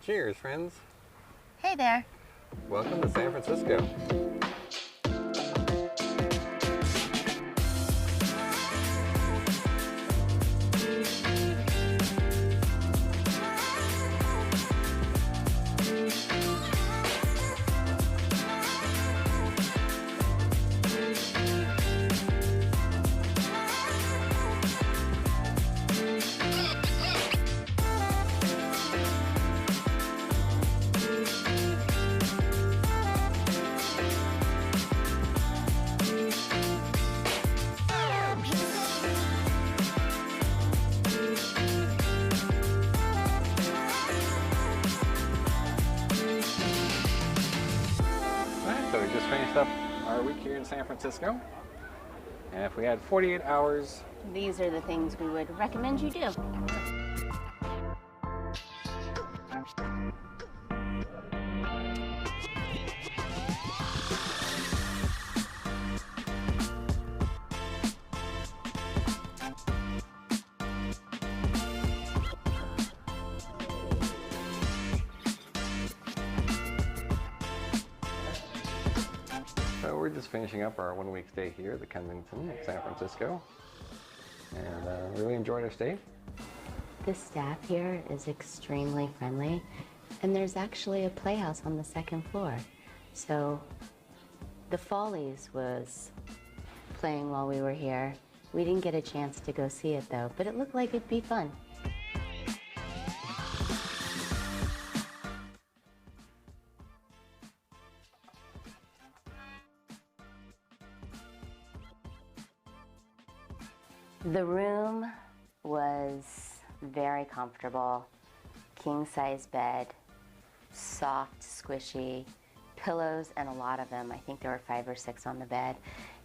Cheers, friends. Hey there. Welcome to San Francisco. So we just finished up our week here in San Francisco. And if we had 48 hours, These are the things we would recommend you do. so we're just finishing up our 1 week stay here at the Kensington in San Francisco. And really enjoyed our stay. The staff here is extremely friendly, and there's actually a playhouse on the second floor. So the Follies was playing while we were here. We didn't get a chance to go see it though, but it looked like it'd be fun. The room was very comfortable, king-size bed, soft, squishy, pillows, and a lot of them. I think there were 5 or 6 on the bed.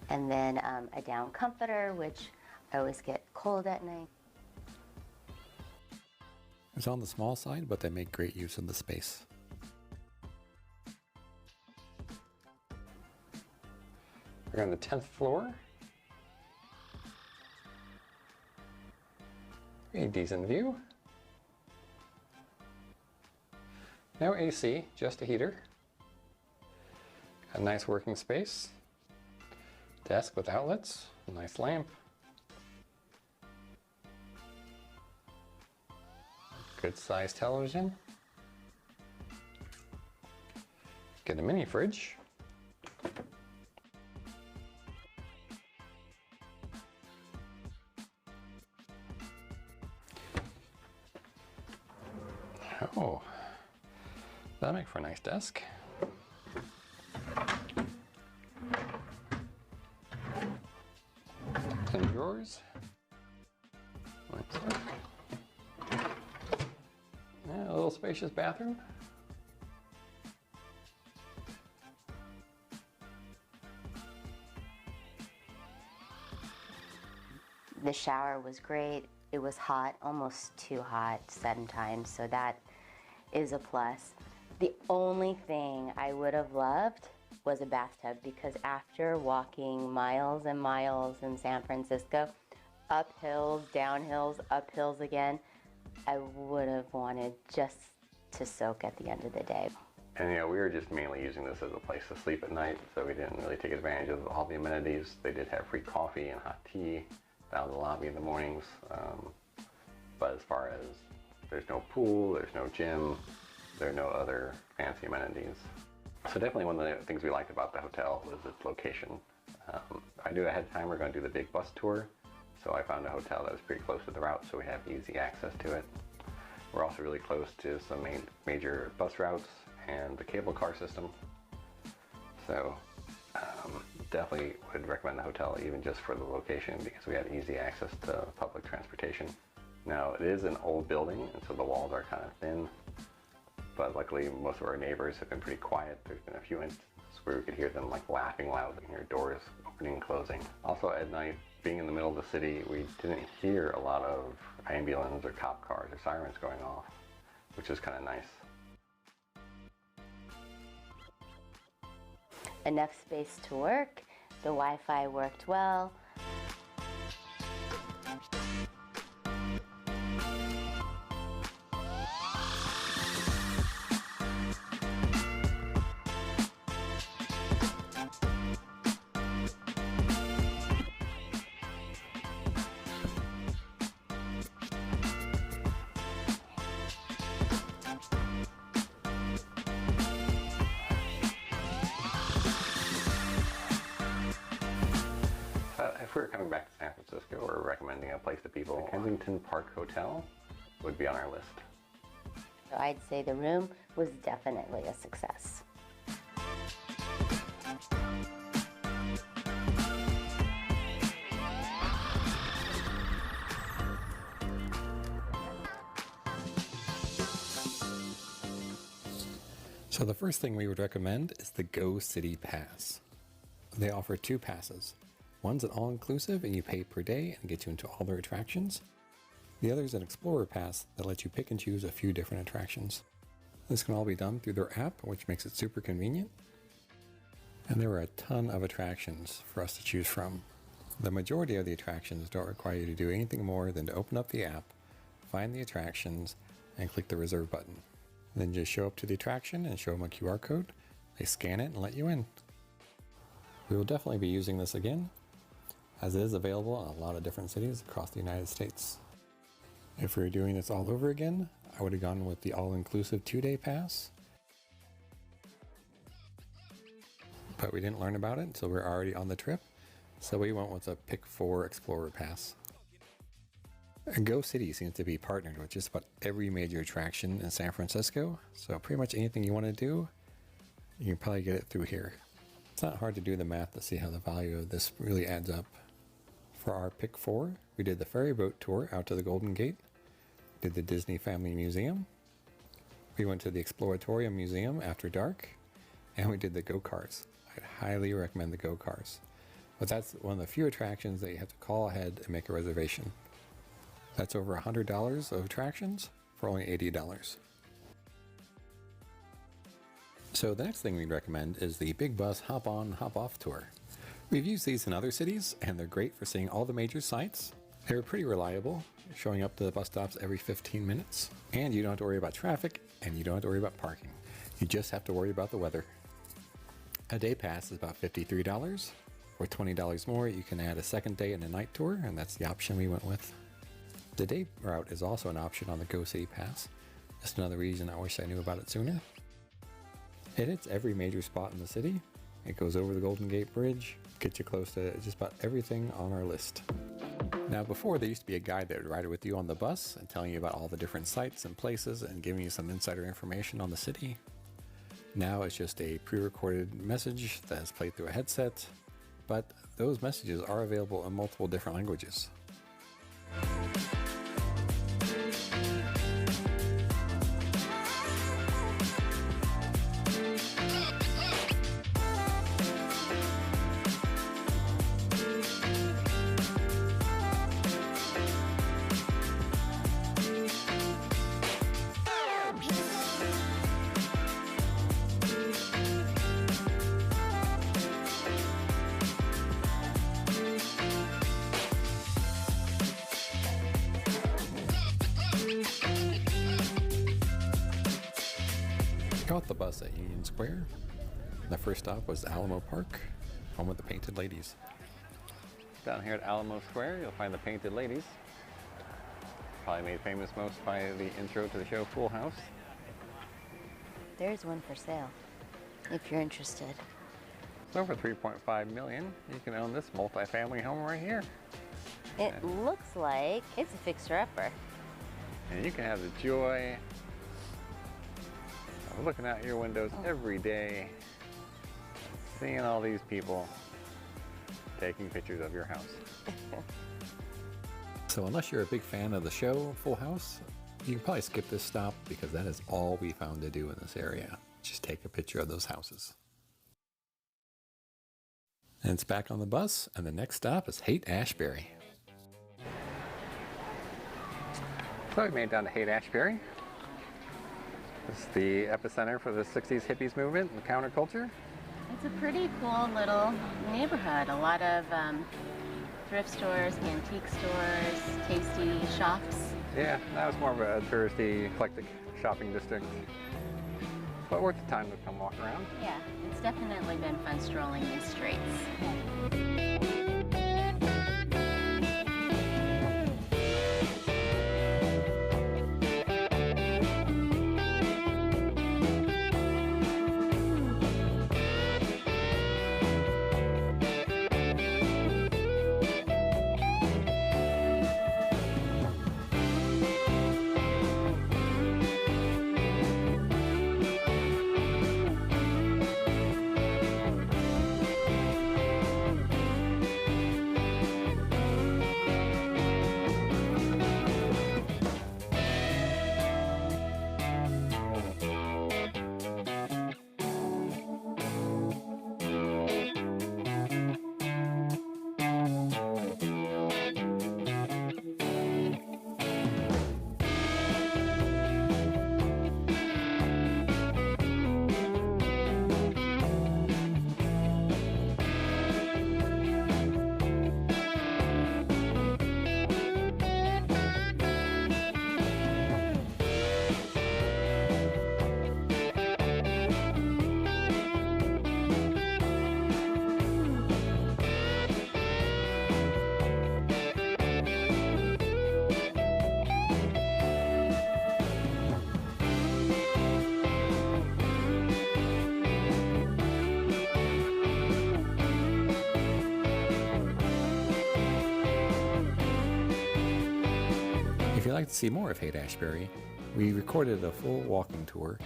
And then a down comforter, which I always get cold at night. It's on the small side, but they make great use of the space. We're on the 10th floor. A decent view. No AC, just a heater. A nice working space. Desk with outlets, a nice lamp. Good sized television. Get a mini fridge. Oh, that'll make for a nice desk. And drawers. Yeah, a little spacious bathroom. The shower was great. It was hot, almost too hot sometimes, so that is a plus. The only thing I would have loved was a bathtub, because after walking miles and miles in San Francisco, up hills, down hills, up hills again, I would have wanted just to soak at the end of the day. And we were just mainly using this as a place to sleep at night, so we didn't really take advantage of all the amenities. They did have free coffee and hot tea down in the lobby in the mornings. But as far as there's no pool, there's no gym, there are no other fancy amenities. So definitely one of the things we liked about the hotel was its location. I knew ahead of time we're going to do the big bus tour, so I found a hotel that was pretty close to the route, so we have easy access to it. We're also really close to some major bus routes and the cable car system. So definitely would recommend the hotel even just for the location, because we have easy access to public transportation. Now it is an old building, and so the walls are kind of thin, but luckily most of our neighbors have been pretty quiet. There's been a few instances where we could hear them like laughing loudly and hear doors opening and closing. Also at night, being in the middle of the city, we didn't hear a lot of ambulance or cop cars or sirens going off, which is kind of nice. Enough space to work, the Wi-Fi worked well. we're coming back to San Francisco, we're recommending a place to people. The Kensington Park Hotel would be on our list. So I'd say the room was definitely a success. So the first thing we would recommend is the Go City Pass. They offer 2 passes. One's an all-inclusive and you pay per day and get you into all their attractions. The other is an Explorer Pass that lets you pick and choose a few different attractions. This can all be done through their app, which makes it super convenient. And there are a ton of attractions for us to choose from. The majority of the attractions don't require you to do anything more than to open up the app, find the attractions, and click the reserve button. Then just show up to the attraction and show them a QR code. They scan it and let you in. We will definitely be using this again, as it is available in a lot of different cities across the United States. If we were doing this all over again, I would have gone with the all-inclusive 2-day pass. But we didn't learn about it until we were already on the trip, so we went with a Pick 4 Explorer Pass. Go City seems to be partnered with just about every major attraction in San Francisco, so pretty much anything you want to do, you can probably get it through here. It's not hard to do the math to see how the value of this really adds up. For our Pick 4, we did the ferry boat tour out to the Golden Gate, did the Disney Family Museum, we went to the Exploratorium Museum after dark, and we did the go-cars. I'd highly recommend the go-cars. But that's one of the few attractions that you have to call ahead and make a reservation. That's over $100 of attractions for only $80. So the next thing we'd recommend is the Big Bus Hop On, Hop Off tour. We've used these in other cities and they're great for seeing all the major sites. They're pretty reliable, showing up to the bus stops every 15 minutes. And you don't have to worry about traffic and you don't have to worry about parking. You just have to worry about the weather. A day pass is about $53. For $20 more, you can add a second day and a night tour, and that's the option we went with. The day route is also an option on the Go City Pass. Just another reason I wish I knew about it sooner. It hits every major spot in the city. It goes over the Golden Gate Bridge, gets you close to just about everything on our list. Now before, there used to be a guide that would ride with you on the bus and telling you about all the different sites and places and giving you some insider information on the city. Now it's just a pre-recorded message that is played through a headset, but those messages are available in multiple different languages. Got the bus at Union Square. The first stop was Alamo Park, home of the Painted Ladies. Down here at Alamo Square, you'll find the Painted Ladies. Probably made famous most by the intro to the show Full House. There's one for sale, if you're interested. So for $3.5 million, you can own this multi-family home right here. It looks like it's a fixer-upper. And you can have the joy of looking out your windows every day, seeing all these people taking pictures of your house. So unless you're a big fan of the show Full House, you can probably skip this stop because that is all we found to do in this area. Just take a picture of those houses. And it's back on the bus, and the next stop is Haight-Ashbury. So we made it down to Haight-Ashbury. This is the epicenter for the 60s hippies movement and counterculture. It's a pretty cool little neighborhood. A lot of thrift stores, antique stores, tasty shops. Yeah, that was more of a touristy, eclectic shopping district. But worth the time to come walk around. Yeah, it's definitely been fun strolling these streets. like to see more of Haight-Ashbury, we recorded a full walking tour.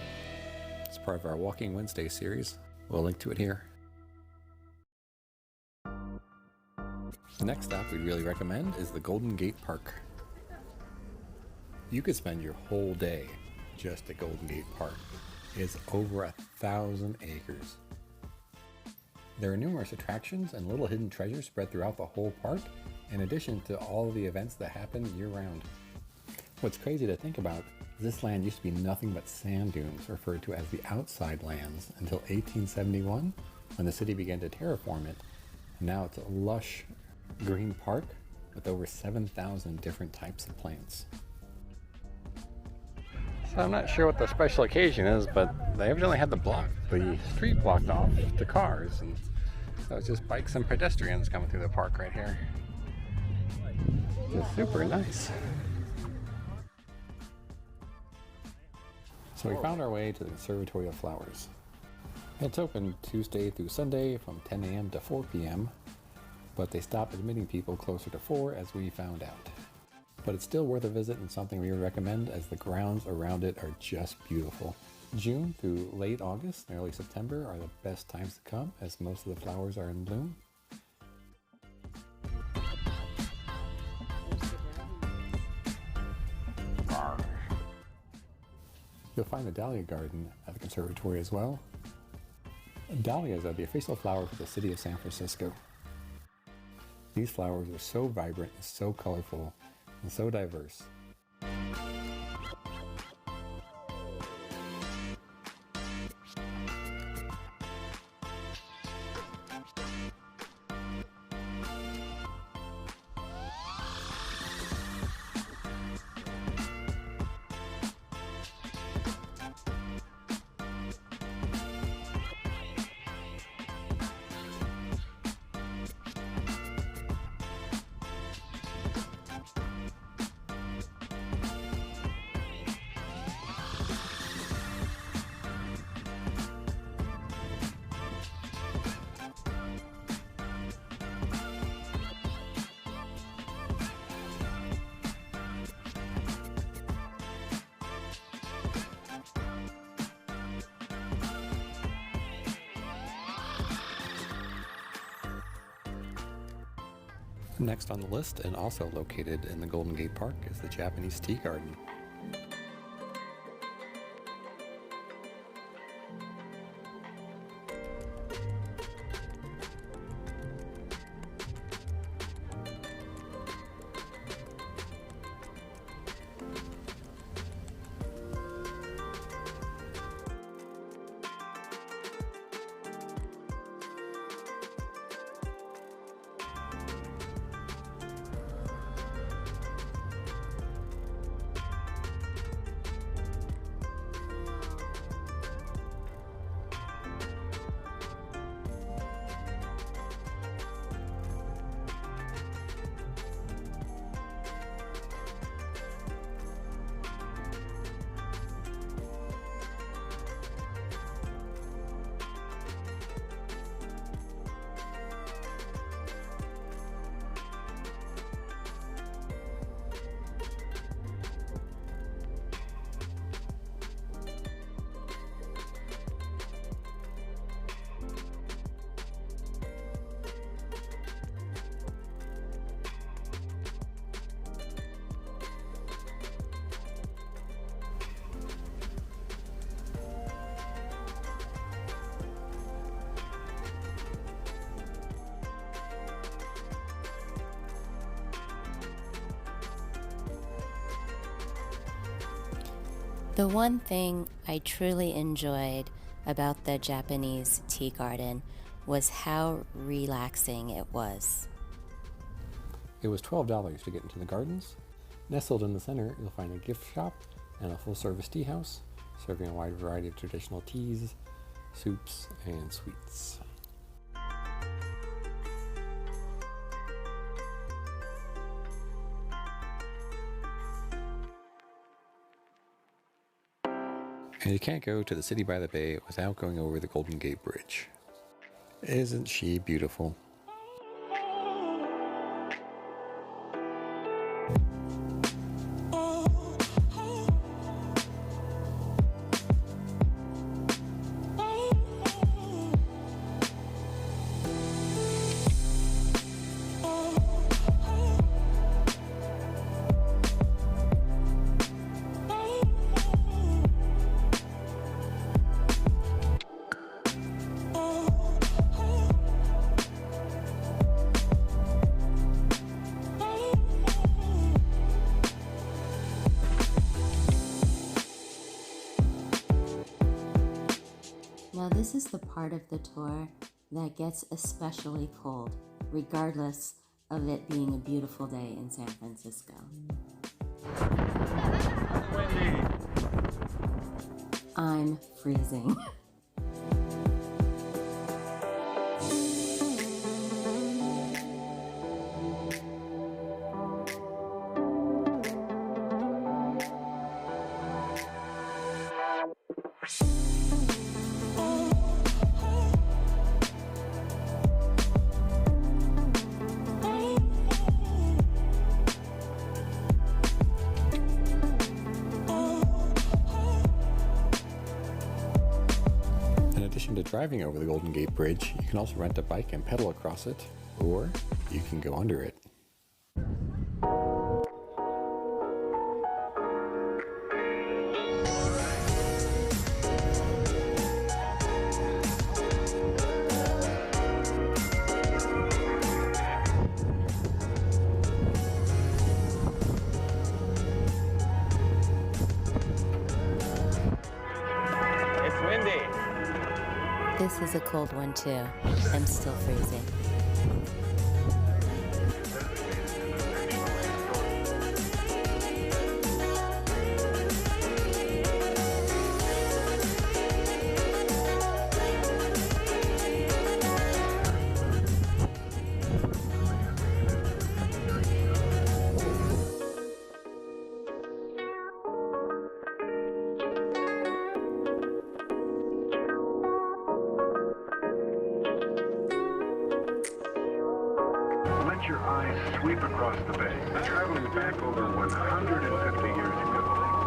It's part of our Walking Wednesday series. We'll link to it here. The next stop we'd really recommend is the Golden Gate Park. You could spend your whole day just at Golden Gate Park. It's over 1,000 acres. There are numerous attractions and little hidden treasures spread throughout the whole park, in addition to all the events that happen year-round. What's crazy to think about is this land used to be nothing but sand dunes, referred to as the outside lands, until 1871, when the city began to terraform it. And now it's a lush green park with over 7,000 different types of plants. So I'm not sure what the special occasion is, but they evidently had the street blocked off to cars, and so it's just bikes and pedestrians coming through the park right here. It's super nice. So we found our way to the Conservatory of Flowers. It's open Tuesday through Sunday from 10 a.m. to 4 p.m., but they stopped admitting people closer to 4 as we found out. But it's still worth a visit and something we would recommend, as the grounds around it are just beautiful. June through late August and early September are the best times to come, as most of the flowers are in bloom. You'll find the dahlia garden at the conservatory as well. Dahlias are the official flower for the city of San Francisco. These flowers are so vibrant and so colorful and so diverse. Next on the list, and also located in the Golden Gate Park, is the Japanese Tea Garden. The one thing I truly enjoyed about the Japanese tea garden was how relaxing it was. It was $12 to get into the gardens. Nestled in the center, you'll find a gift shop and a full-service tea house, serving a wide variety of traditional teas, soups, and sweets. And you can't go to the city by the bay without going over the Golden Gate Bridge. Isn't she beautiful? Oh. So this is the part of the tour that gets especially cold, regardless of it being a beautiful day in San Francisco. I'm freezing. In addition to driving over the Golden Gate Bridge, you can also rent a bike and pedal across it, or you can go under it. It's windy. This is a cold one too. I'm still freezing. Let your eyes sweep across the bay, traveling back over 150 years ago,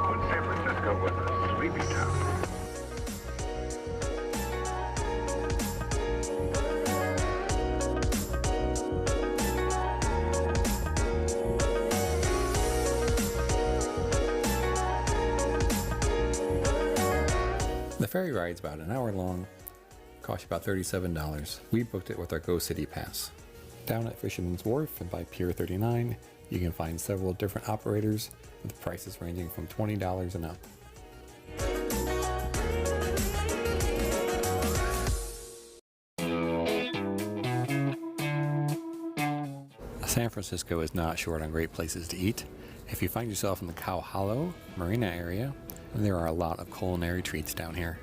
when San Francisco was a sleepy town. The ferry ride's about an hour long, costs you about $37. We booked it with our Go City Pass. Down at Fisherman's Wharf and by Pier 39, you can find several different operators with prices ranging from $20 and up. San Francisco is not short on great places to eat. If you find yourself in the Cow Hollow Marina area, there are a lot of culinary treats down here.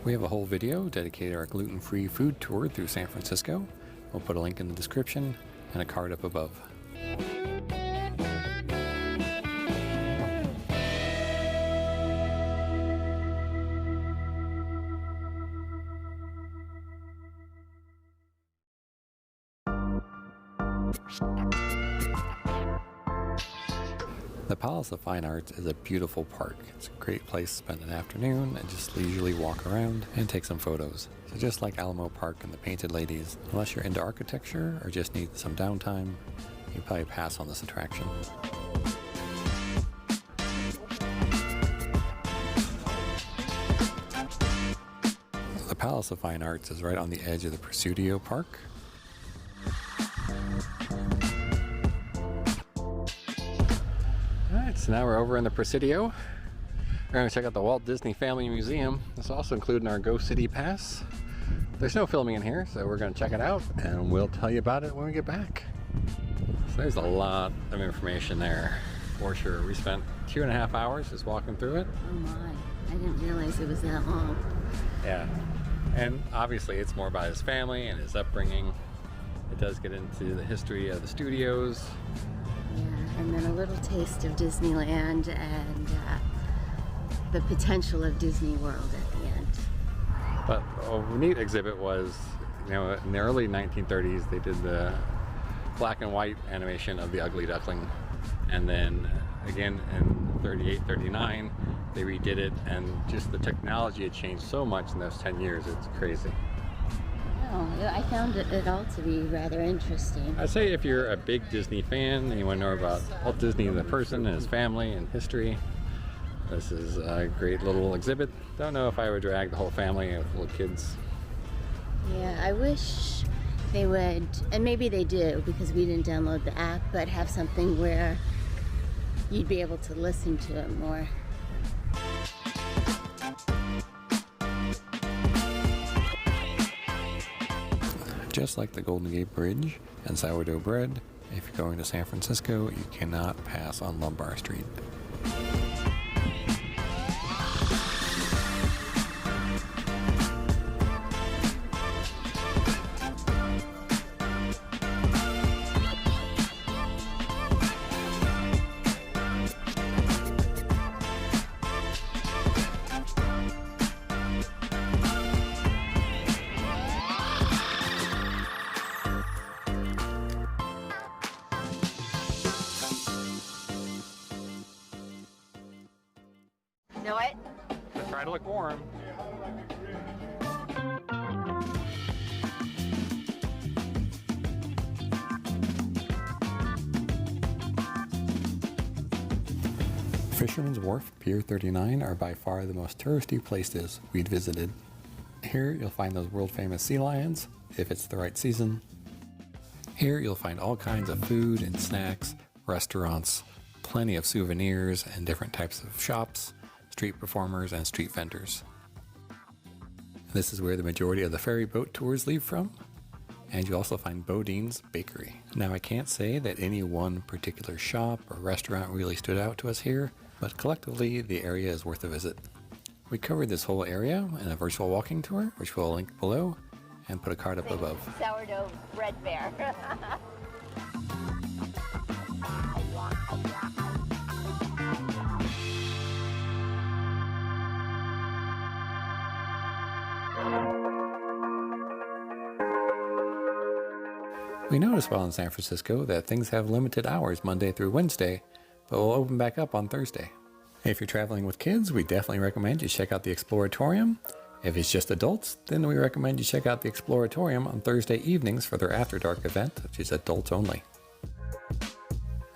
We have a whole video dedicated to our gluten-free food tour through San Francisco. We'll put a link in the description and a card up above. The Palace of Fine Arts is a beautiful park. It's a great place to spend an afternoon and just leisurely walk around and take some photos. So just like Alamo Park and the Painted Ladies, unless you're into architecture or just need some downtime, you probably pass on this attraction. The Palace of Fine Arts is right on the edge of the Presidio Park. Alright, so now we're over in the Presidio. We're going to check out the Walt Disney Family Museum. This also included in our Go City Pass. There's no filming in here, so we're going to check it out and we'll tell you about it when we get back. So there's a lot of information there, for sure. We spent 2.5 hours just walking through it. Oh my, I didn't realize it was that long. Yeah, and obviously it's more about his family and his upbringing. It does get into the history of the studios. Yeah, and then a little taste of Disneyland and the potential of Disney World at the end. But a neat exhibit was, you know, in the early 1930s they did the black and white animation of the Ugly Duckling, and then again in 38, 39 they redid it, and just the technology had changed so much in those 10 years, it's crazy. Oh, I found it all to be rather interesting. I'd say if you're a big Disney fan and you want to know about Walt Disney the person and his family and history, this is a great little exhibit. Don't know if I would drag the whole family with little kids. Yeah, I wish they would, and maybe they do because we didn't download the app, but have something where you'd be able to listen to it more. just like the Golden Gate Bridge and sourdough bread, if you're going to San Francisco, you cannot pass on Lombard Street. Know what? Try to look warm. Fisherman's Wharf, Pier 39 are by far the most touristy places we'd visited. Here you'll find those world famous sea lions, if it's the right season. Here you'll find all kinds of food and snacks, restaurants, plenty of souvenirs and different types of shops, street performers, and street vendors. This is where the majority of the ferry boat tours leave from, and you also find Bodine's Bakery. Now I can't say that any one particular shop or restaurant really stood out to us here, but collectively the area is worth a visit. We covered this whole area in a virtual walking tour, which we'll link below and put a card up above. Sourdough bread bear. We noticed while in San Francisco that things have limited hours Monday through Wednesday, but will open back up on Thursday. If you're traveling with kids, we definitely recommend you check out the Exploratorium. If it's just adults, then we recommend you check out the Exploratorium on Thursday evenings for their After Dark event, which is adults only.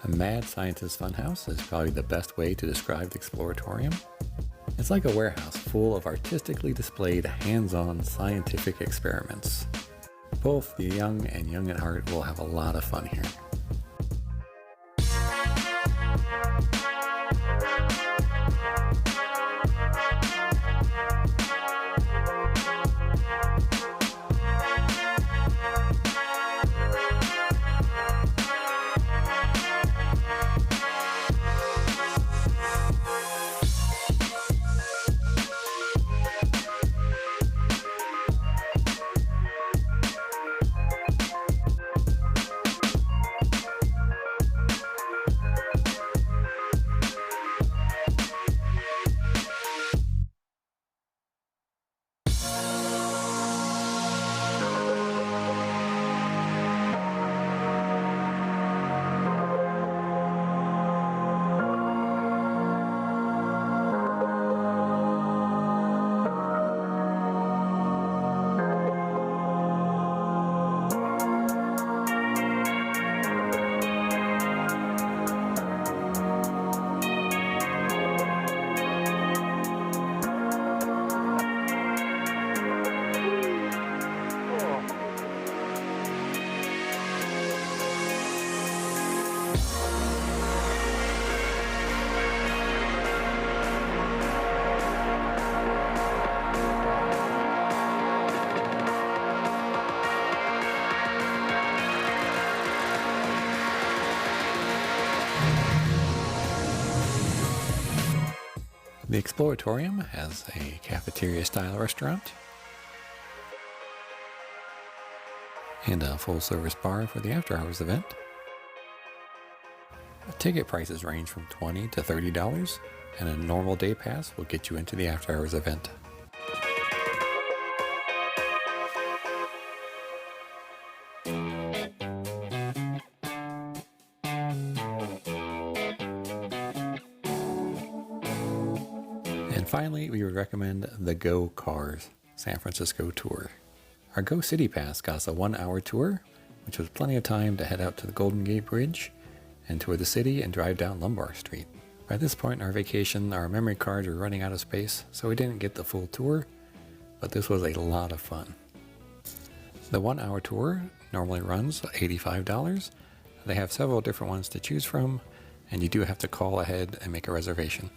A Mad Scientist Funhouse is probably the best way to describe the Exploratorium. It's like a warehouse full of artistically displayed hands-on scientific experiments. Both the young and young at heart will have a lot of fun here. The Exploratorium has a cafeteria-style restaurant and a full-service bar for the after-hours event. Ticket prices range from $20 to $30, and a normal day pass will get you into the after-hours event. And finally, we would recommend the Go Cars San Francisco tour. Our Go City Pass got us a 1-hour tour, which was plenty of time to head out to the Golden Gate Bridge and tour the city and drive down Lombard Street. By this point in our vacation, our memory cards were running out of space, so we didn't get the full tour, but this was a lot of fun. The 1-hour tour normally runs $85. They have several different ones to choose from, and you do have to call ahead and make a reservation.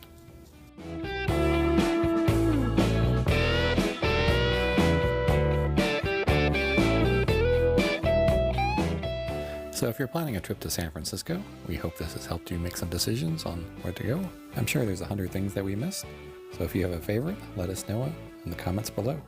So if you're planning a trip to San Francisco, we hope this has helped you make some decisions on where to go. I'm sure there's 100 things that we missed, so if you have a favorite, let us know in the comments below.